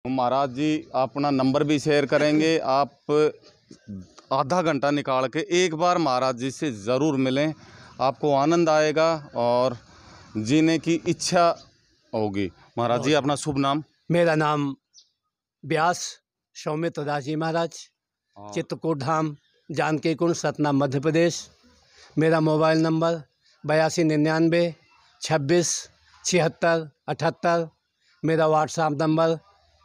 महाराज जी अपना नंबर भी शेयर करेंगे। आप आधा घंटा निकाल के एक बार महाराज जी से ज़रूर मिलें, आपको आनंद आएगा और जीने की इच्छा होगी। महाराज जी अपना शुभ नाम। मेरा नाम व्यास सौमित्र दास जी महाराज, चित्रकूट धाम, जानकी कुंड, सतना, मध्य प्रदेश। मेरा मोबाइल नंबर 8299 26 76 78। मेरा व्हाट्सएप नंबर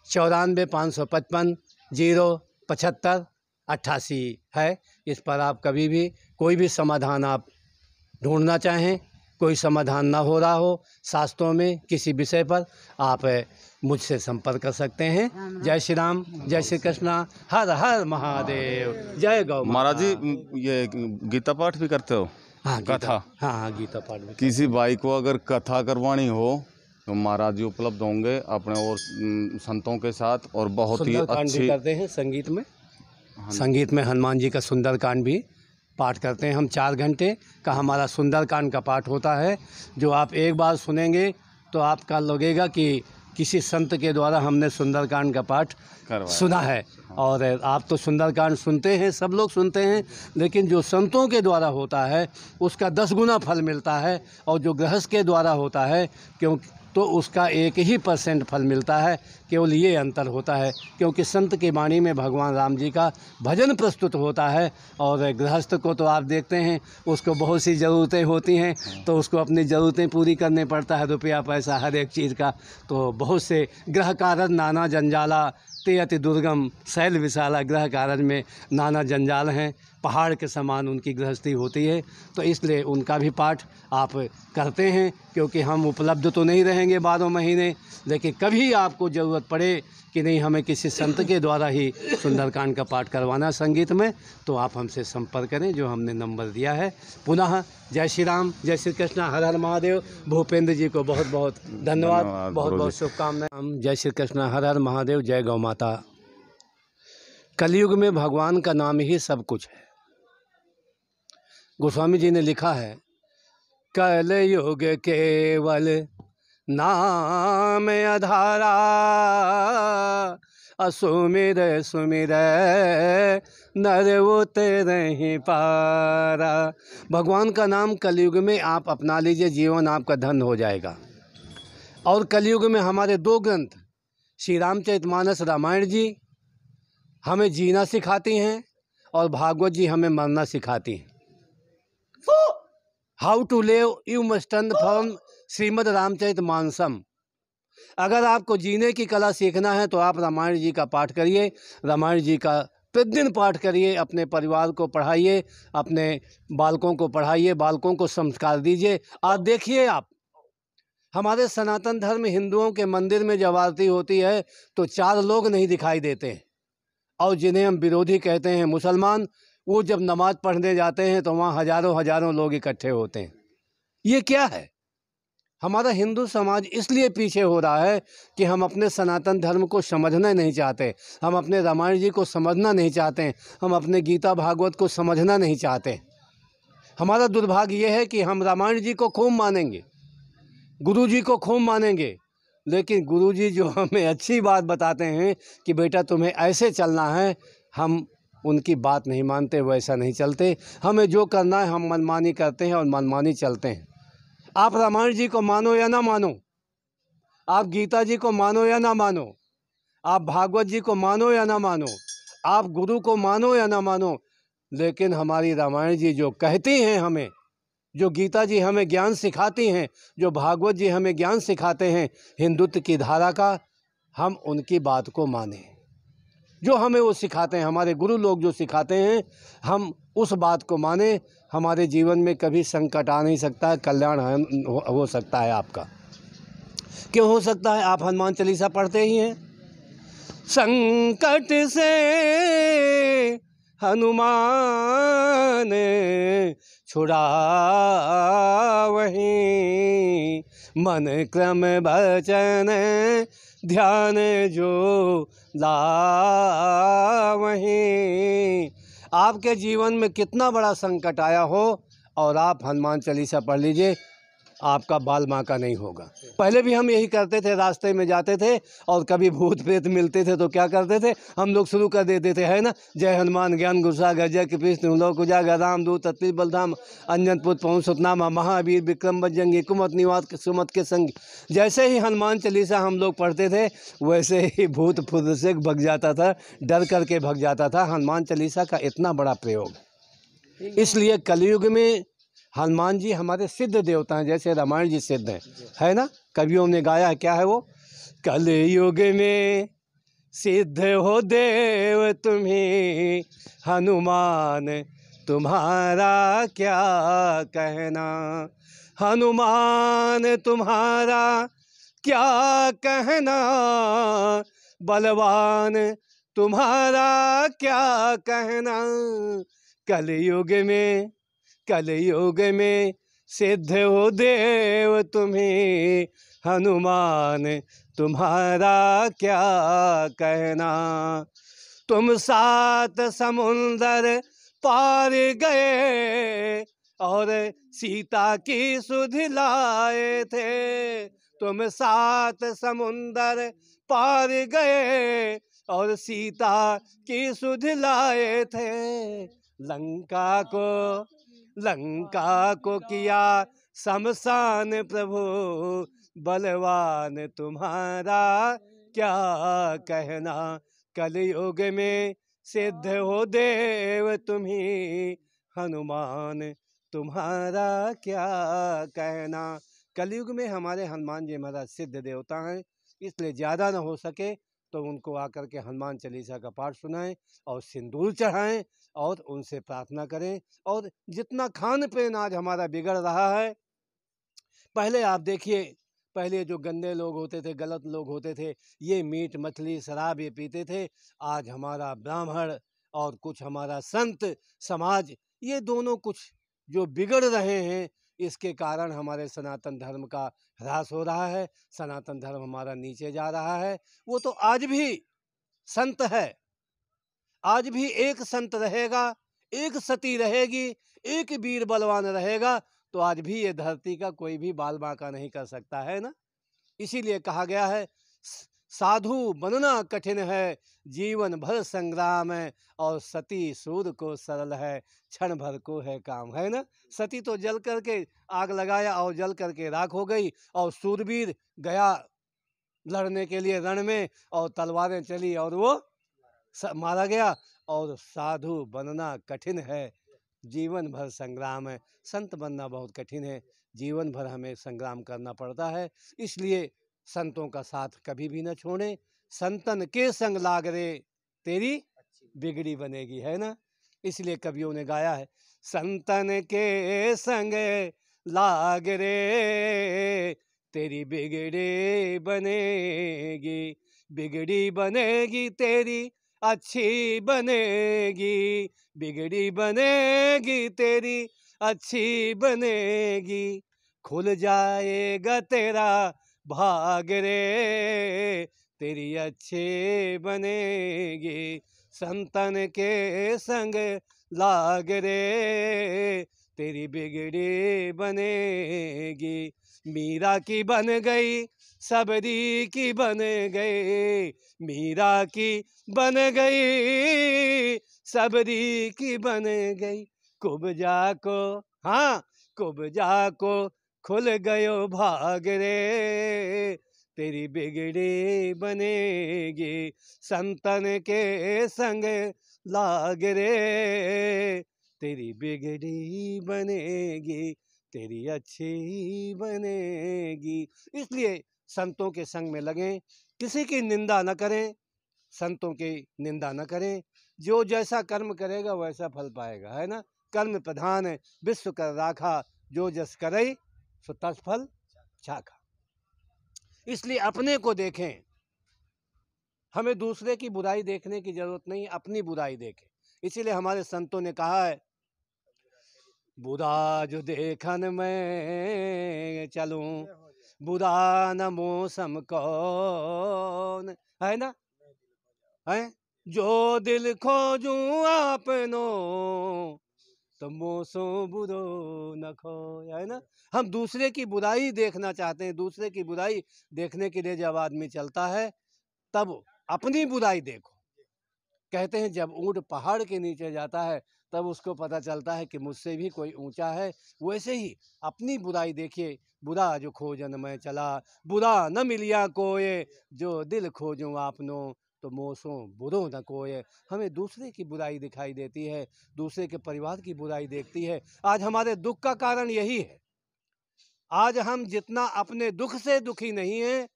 94 555 075 88 है। इस पर आप कभी भी कोई भी समाधान आप ढूंढना चाहें, कोई समाधान ना हो रहा हो शास्त्रों में किसी विषय पर, आप मुझसे संपर्क कर सकते हैं। जय श्री राम, जय श्री कृष्णा, हर हर महादेव, जय गौ। महाराज जी ये गीता पाठ भी करते हो? हाँ, कथा। हाँ, गीता पाठ भी। किसी भाई को अगर कथा करवानी हो तो महाराज जी उपलब्ध होंगे अपने और संतों के साथ, और बहुत ही अच्छी करते हैं। संगीत में हनुमान जी का सुंदरकांड भी पाठ करते हैं हम। 4 घंटे का हमारा सुंदरकांड का पाठ होता है, जो आप एक बार सुनेंगे तो आपका लगेगा कि किसी संत के द्वारा हमने सुंदरकांड का पाठ सुना है। और आप तो सुंदरकांड सुनते हैं, सब लोग सुनते हैं, लेकिन जो संतों के द्वारा होता है उसका 10 गुना फल मिलता है, और जो गृहस्थ के द्वारा होता है तो उसका 1% फल मिलता है। केवल ये अंतर होता है, क्योंकि संत की वाणी में भगवान राम जी का भजन प्रस्तुत होता है, और गृहस्थ को तो आप देखते हैं उसको बहुत सी ज़रूरतें होती हैं, तो उसको अपनी ज़रूरतें पूरी करने पड़ता है, रुपया पैसा हर एक चीज़ का। तो बहुत से ग्रह कारण नाना जंजाला, ते अति दुर्गम शैल विशाला। ग्रह कारण में नाना जंजाल हैं, पहाड़ के समान उनकी गृहस्थी होती है। तो इसलिए उनका भी पाठ आप करते हैं, क्योंकि हम उपलब्ध तो नहीं रहेंगे 12 महीने, लेकिन कभी आपको ज़रूरत पड़े कि नहीं हमें किसी संत के द्वारा ही सुंदरकांड का पाठ करवाना संगीत में, तो आप हमसे संपर्क करें, जो हमने नंबर दिया है। पुनः जय श्री राम, जय श्री कृष्ण, हर हर महादेव। भूपेंद्र जी को बहुत बहुत धन्यवाद, बहुत बहुत शुभकामनाएं। जय श्री कृष्ण, हर हर महादेव, जय गौ माता। कलयुग में भगवान का नाम ही सब कुछ है। गोस्वामी जी ने लिखा है, कलयुग केवल नाम आधारा, असुमिर सुमिर नर उतरहि पारा। भगवान का नाम कलयुग में आप अपना लीजिए, जीवन आपका धन हो जाएगा। और कलयुग में हमारे 2 ग्रंथ, श्री रामचरितमानस रामायण जी हमें जीना सिखाती हैं, और भागवत जी हमें मरना सिखाती हैं। How to live you must learn from Shrimad Ramcharitmanasam. अगर आपको जीने की कला सीखना है तो आप रामायण जी का पाठ करिए, रामायण जी का प्रतिदिन पाठ करिए, अपने परिवार को पढ़ाइए, अपने बालकों को पढ़ाइए, बालकों को संस्कार दीजिए। आज देखिए आप, हमारे सनातन धर्म हिंदुओं के मंदिर में जब आरती होती है तो 4 लोग नहीं दिखाई देते हैं, और जिन्हें हम विरोधी कहते हैं मुसलमान, वो जब नमाज पढ़ने जाते हैं तो वहाँ हजारों हजारों लोग इकट्ठे होते हैं। ये क्या है? हमारा हिंदू समाज इसलिए पीछे हो रहा है कि हम अपने सनातन धर्म को समझना नहीं चाहते, हम अपने रामायण जी को समझना नहीं चाहते, हम अपने गीता भागवत को समझना नहीं चाहते। हमारा दुर्भाग्य ये है कि हम रामायण जी को खूब मानेंगे, गुरु जी को खूब मानेंगे, लेकिन गुरु जी जो हमें अच्छी बात बताते हैं कि बेटा तुम्हें ऐसे चलना है, हम उनकी बात नहीं मानते, वैसा नहीं चलते। हमें जो करना है हम मनमानी करते हैं और मनमानी चलते हैं। आप रामायण जी को मानो या ना मानो, आप गीता जी को मानो या ना मानो, आप भागवत जी को मानो या ना मानो, आप गुरु को मानो या ना मानो, लेकिन हमारी रामायण जी जो कहती हैं हमें, जो गीता जी हमें ज्ञान सिखाती हैं, जो भागवत जी हमें ज्ञान सिखाते हैं हिंदुत्व की धारा का, हम उनकी बात को माने। जो हमें वो सिखाते हैं, हमारे गुरु लोग जो सिखाते हैं, हम उस बात को माने। हमारे जीवन में कभी संकट आ नहीं सकता है, कल्याण हो सकता है आपका। क्यों हो सकता है? आप हनुमान चालीसा पढ़ते ही हैं। संकट से हनुमान छुड़ावहि, मन क्रम वचन ध्यान जो लावहि। आपके जीवन में कितना बड़ा संकट आया हो और आप हनुमान चालीसा पढ़ लीजिए, आपका बाल बांका नहीं होगा। पहले भी हम यही करते थे, रास्ते में जाते थे और कभी भूत प्रेत मिलते थे तो क्या करते थे, हम लोग शुरू कर देते थे, है ना, जय हनुमान ज्ञान गुस्सा गजय कृष्ण लोक उजागर राम दूत अतुलित बलधाम अंजन पुत्र पवन सुतनामा महावीर विक्रम बजरंगी कुमत निवात सुमत के संग। जैसे ही हनुमान चालीसा हम लोग पढ़ते थे वैसे ही भूत फुर्र से भग जाता था, डर करके भग जाता था। हनुमान चालीसा का इतना बड़ा प्रयोग, इसलिए कलयुग में हनुमान जी हमारे सिद्ध देवता हैं, जैसे रामायण जी सिद्ध हैं, है ना। कवियों ने गाया है, क्या है वो, कलयुग में सिद्ध हो देव तुम्हें हनुमान तुम्हारा क्या कहना, हनुमान तुम्हारा क्या कहना, बलवान तुम्हारा क्या कहना, कलयुग में सिद्ध हो देव तुम्हें हनुमान तुम्हारा क्या कहना। तुम 7 समुंदर पार गए और सीता की सुध लाए थे, तुम 7 समुंदर पार गए और सीता की सुध लाए थे, लंका को किया शमशान प्रभु, बलवान तुम्हारा क्या कहना, कलयुग में सिद्ध हो देव तुम्हें हनुमान तुम्हारा क्या कहना। कलयुग में हमारे हनुमान जी महाराज सिद्ध देवता हैं, इसलिए ज़्यादा न हो सके तो उनको आकर के हनुमान चालीसा का पाठ सुनाएं और सिंदूर चढ़ाएं और उनसे प्रार्थना करें। और जितना खान पीन आज हमारा बिगड़ रहा है, पहले आप देखिए, पहले जो गंदे लोग होते थे, गलत लोग होते थे, ये मीट मछली शराब ये पीते थे। आज हमारा ब्राह्मण और कुछ हमारा संत समाज, ये दोनों कुछ जो बिगड़ रहे हैं, इसके कारण हमारे सनातन धर्म का ह्रास हो रहा है, सनातन धर्म हमारा नीचे जा रहा है। वो तो आज भी संत है, आज भी एक संत रहेगा, एक सती रहेगी, एक वीर बलवान रहेगा, तो आज भी ये धरती का कोई भी बाल बांका नहीं कर सकता, है ना। इसीलिए कहा गया है, साधु बनना कठिन है, जीवन भर संग्राम है, और सती सूर को सरल है, क्षण भर को है काम, है ना। सती तो जल करके आग लगाया और जल करके राख हो गई, और सूरवीर गया लड़ने के लिए रण में और तलवारें चली और वो मारा गया। और साधु बनना कठिन है, जीवन भर संग्राम है। संत बनना बहुत कठिन है, जीवन भर हमें संग्राम करना पड़ता है। इसलिए संतों का साथ कभी भी न छोड़ें। संतन के संग लाग रे तेरी बिगड़ी बनेगी, है ना। इसलिए कवियों ने गाया है, संतन के संग लाग रे तेरी बिगड़ी बनेगी, बिगड़ी बनेगी तेरी अच्छी बनेगी, बिगड़ी बनेगी तेरी अच्छी बनेगी, खुल जाएगा तेरा भाग रे तेरी अच्छी बनेगी, संतन के संग लाग रे तेरी बिगड़ी बनेगी। मीरा की बन गई, सबरी की बन गई, मीरा की बन गई, सबरी की बन गई, कुब्जा को, हाँ कुब्जा को खुल गयो भाग रे तेरी बिगड़ी बनेगी, संतन के संग लाग रे तेरी बिगड़ी बनेगी, तेरी अच्छी बनेगी। इसलिए संतों के संग में लगें, किसी की निंदा न करें, संतों की निंदा न करें। जो जैसा कर्म करेगा वैसा फल पाएगा, है ना। कर्म प्रधान है, विश्व कर राखा, जो जस करई सो तस फल चाखा। इसलिए अपने को देखें, हमें दूसरे की बुराई देखने की जरूरत नहीं, अपनी बुराई देखें। इसीलिए हमारे संतों ने कहा है, बुरा जो देखन में चलूं, बुरा न मौसम कौन, है ना, है जो दिल खोजूं आपनो तो मोसो बुरो न खोए, है ना। हम दूसरे की बुराई देखना चाहते हैं, दूसरे की बुराई देखने के लिए जब आदमी चलता है तब अपनी बुराई देखो। कहते हैं जब ऊँट पहाड़ के नीचे जाता है तब उसको पता चलता है कि मुझसे भी कोई ऊंचा है। वैसे ही अपनी बुराई देखिए, बुरा जो खोजन में चला, बुरा न मिलिया कोय, जो दिल खोजूं आपनो, तो मोसों बुरो न कोय। हमें दूसरे की बुराई दिखाई देती है, दूसरे के परिवार की बुराई देखती है। आज हमारे दुख का कारण यही है। आज हम जितना अपने दुख से दुखी नहीं हैं,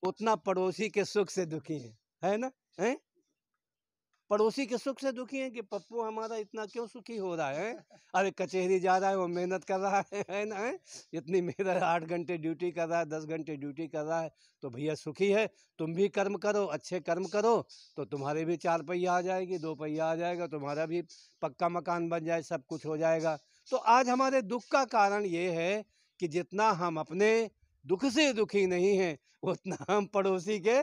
उतना पड़ोसी के सुख से दुखी हैं, है ना। है पड़ोसी के सुख से दुखी हैं कि पप्पू हमारा इतना क्यों सुखी हो रहा है। अरे कचहरी जा रहा है, वो मेहनत कर रहा है ना, है इतनी मेहनत, 8 घंटे ड्यूटी कर रहा है, 10 घंटे ड्यूटी कर रहा है, तो भैया सुखी है। तुम भी कर्म करो, अच्छे कर्म करो, तो तुम्हारे भी 4 पहिया आ जाएगी, 2 पहिया आ जाएगा, तुम्हारा भी पक्का मकान बन जाए, सब कुछ हो जाएगा। तो आज हमारे दुख का कारण ये है कि जितना हम अपने दुख से दुखी नहीं हैं, उतना हम पड़ोसी के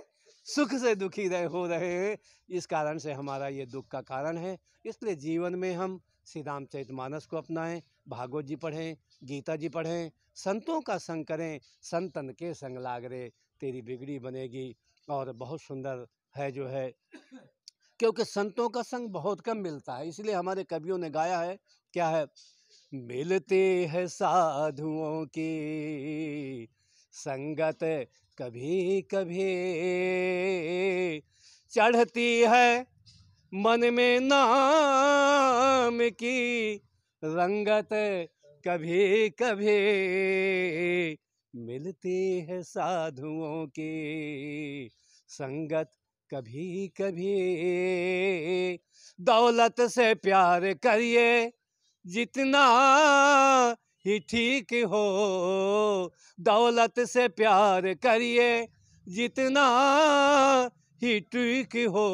सुख से दुखी हो रहे हैं। इस कारण से हमारा ये दुख का कारण है। इसलिए जीवन में हम श्री रामचरितमानस को अपनाएं, भागवत जी पढ़ें, गीता जी पढ़ें, संतों का संग करें, संतन के संग लाग रे, तेरी बिगड़ी बनेगी। और बहुत सुंदर है जो है, क्योंकि संतों का संग बहुत कम मिलता है, इसलिए हमारे कवियों ने गाया है, क्या है, मिलते हैं साधुओं की संगत कभी कभी, चढ़ती है मन में नाम की रंगत कभी कभी, मिलती है साधुओं की संगत कभी कभी, दौलत से प्यार करिए जितना ही ठीक हो, दौलत से प्यार करिए जितना ही ठीक हो,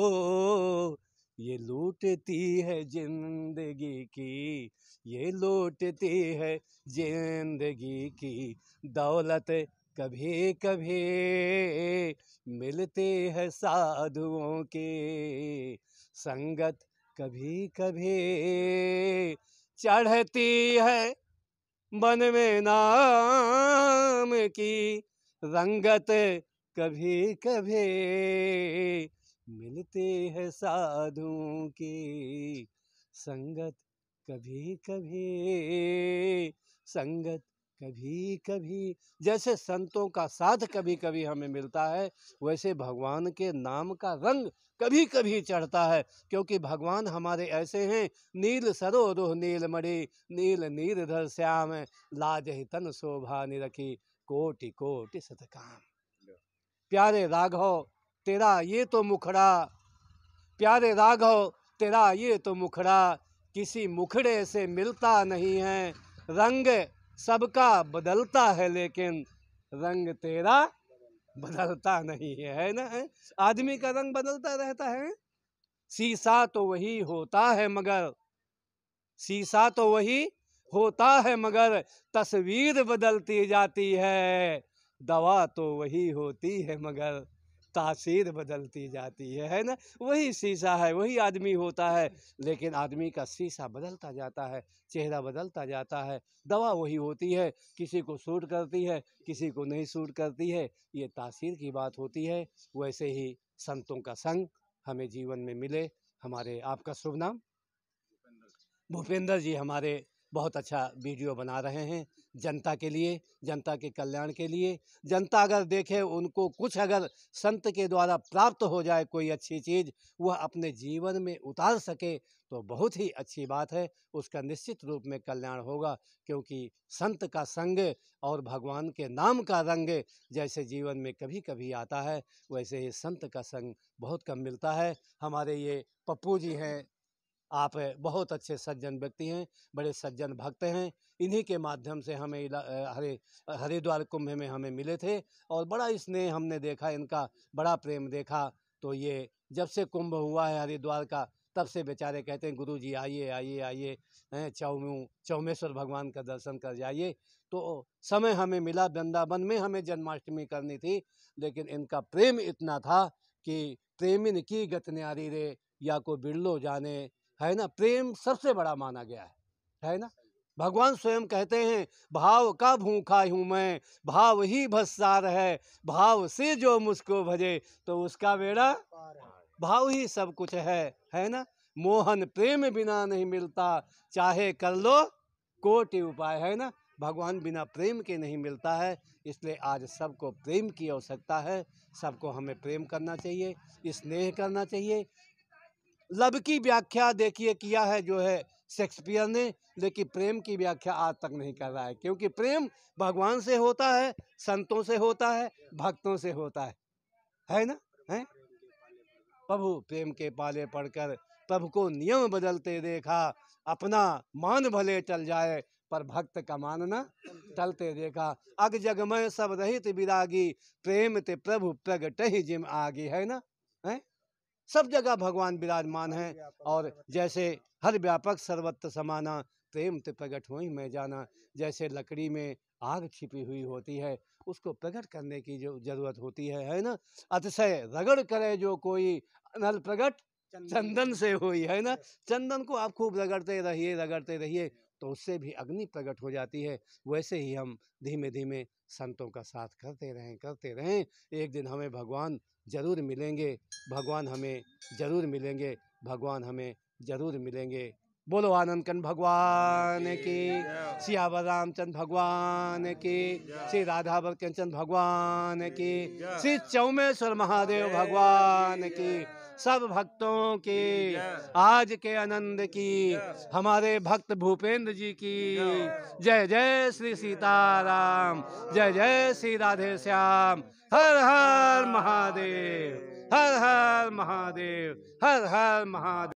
ये लूटती है जिंदगी की, ये लूटती है जिंदगी की दौलत कभी कभी, मिलती है साधुओं की संगत कभी कभी, चढ़ती है मन में नाम की रंगत कभी कभी, मिलती है साधुओं की संगत कभी कभी, संगत कभी कभी। जैसे संतों का साथ कभी कभी हमें मिलता है, वैसे भगवान के नाम का रंग कभी कभी चढ़ता है, क्योंकि भगवान हमारे ऐसे हैं, नील सरोरुह नील मणि, नील नीरधर श्याम, लाज ही तन शोभा निरखी, कोटि कोटि सतकाम। प्यारे राघव तेरा ये तो मुखड़ा, प्यारे राघव तेरा ये तो मुखड़ा, किसी मुखड़े से मिलता नहीं है, रंग सबका बदलता है लेकिन रंग तेरा बदलता नहीं है ना। है आदमी का रंग बदलता रहता है, शीशा तो वही होता है मगर, शीशा तो वही होता है मगर तस्वीर बदलती जाती है, दवा तो वही होती है मगर तासीर बदलती जाती है ना। वही शीशा है, वही आदमी होता है, लेकिन आदमी का शीशा बदलता जाता है, चेहरा बदलता जाता है। दवा वही होती है, किसी को सूट करती है, किसी को नहीं सूट करती है, ये तासीर की बात होती है। वैसे ही संतों का संग हमें जीवन में मिले। हमारे आपका शुभ नाम? भूपेंद्र जी हमारे बहुत अच्छा वीडियो बना रहे हैं जनता के लिए, जनता के कल्याण के लिए। जनता अगर देखे, उनको कुछ अगर संत के द्वारा प्राप्त हो जाए कोई अच्छी चीज़, वह अपने जीवन में उतार सके तो बहुत ही अच्छी बात है, उसका निश्चित रूप में कल्याण होगा। क्योंकि संत का संग और भगवान के नाम का रंग जैसे जीवन में कभी कभी आता है, वैसे ही संत का संग बहुत कम मिलता है। हमारे ये पप्पू जी हैं, आप बहुत अच्छे सज्जन व्यक्ति हैं, बड़े सज्जन भक्त हैं। इन्हीं के माध्यम से हमें हरिद्वार कुंभ में हमें मिले थे और बड़ा स्नेह हमने देखा, इनका बड़ा प्रेम देखा। तो ये जब से कुंभ हुआ है हरिद्वार का, तब से बेचारे कहते हैं गुरु जी आइए आइए आइए, चौमेश्वर भगवान का दर्शन कर जाइए। तो समय हमें मिला, वृंदावन में हमें जन्माष्टमी करनी थी, लेकिन इनका प्रेम इतना था कि प्रेमिन की गत न्यारी रे, या को बिरलो जाने, है ना। प्रेम सबसे बड़ा माना गया है, है ना। भगवान स्वयं कहते हैं, भाव का भूखा हूँ मैं, भाव ही भस्सार है, भाव से जो मुझको भजे तो उसका बेड़ा, भाव ही सब कुछ है ना। मोहन प्रेम बिना नहीं मिलता, चाहे कर लो कोटि उपाय, है ना। भगवान बिना प्रेम के नहीं मिलता है, इसलिए आज सबको प्रेम की आवश्यकता है। सबको हमें प्रेम करना चाहिए, स्नेह करना चाहिए। लव की व्याख्या देखिए किया है जो है शेक्सपियर ने, लेकिन प्रेम की व्याख्या आज तक नहीं कर रहा है, क्योंकि प्रेम भगवान से होता है, संतों से होता है, भक्तों से होता है ना। है प्रभु प्रेम के पाले पढ़कर प्रभु को नियम बदलते देखा, अपना मान भले चल जाए पर भक्त का मानना टलते देखा। अग जग में सब रहित विरागी, प्रेम ते प्रभु प्रगट ही जिम आगी, है ना। है सब जगह भगवान विराजमान है, और जैसे हर व्यापक सर्वत्र समाना, प्रेम ते प्रगट हो ही मैं जाना। जैसे लकड़ी में आग छिपी हुई होती है, उसको प्रकट करने की जो जरूरत होती है ना। अतिशय रगड़ करे जो कोई, अनल प्रगट चंदन से हुई, है ना। चंदन को आप खूब रगड़ते रहिए तो उससे भी अग्नि प्रकट हो जाती है। वैसे ही हम धीमे धीमे संतों का साथ करते रहें। एक दिन हमें भगवान जरूर मिलेंगे, भगवान हमें जरूर मिलेंगे, भगवान हमें जरूर मिलेंगे। बोलो आनंद कंद भगवान की, सियावर रामचंद्र भगवान की, श्री राधावर कंचन भगवान की, श्री चौमेश्वर महादेव भगवान की, सब भक्तों की आज के आनंद की, हमारे भक्त भूपेंद्र जी की जय। जय श्री सीताराम, जय जय श्री राधे श्याम। हर हर महादेव, हर हर महादेव, हर हर महादेव।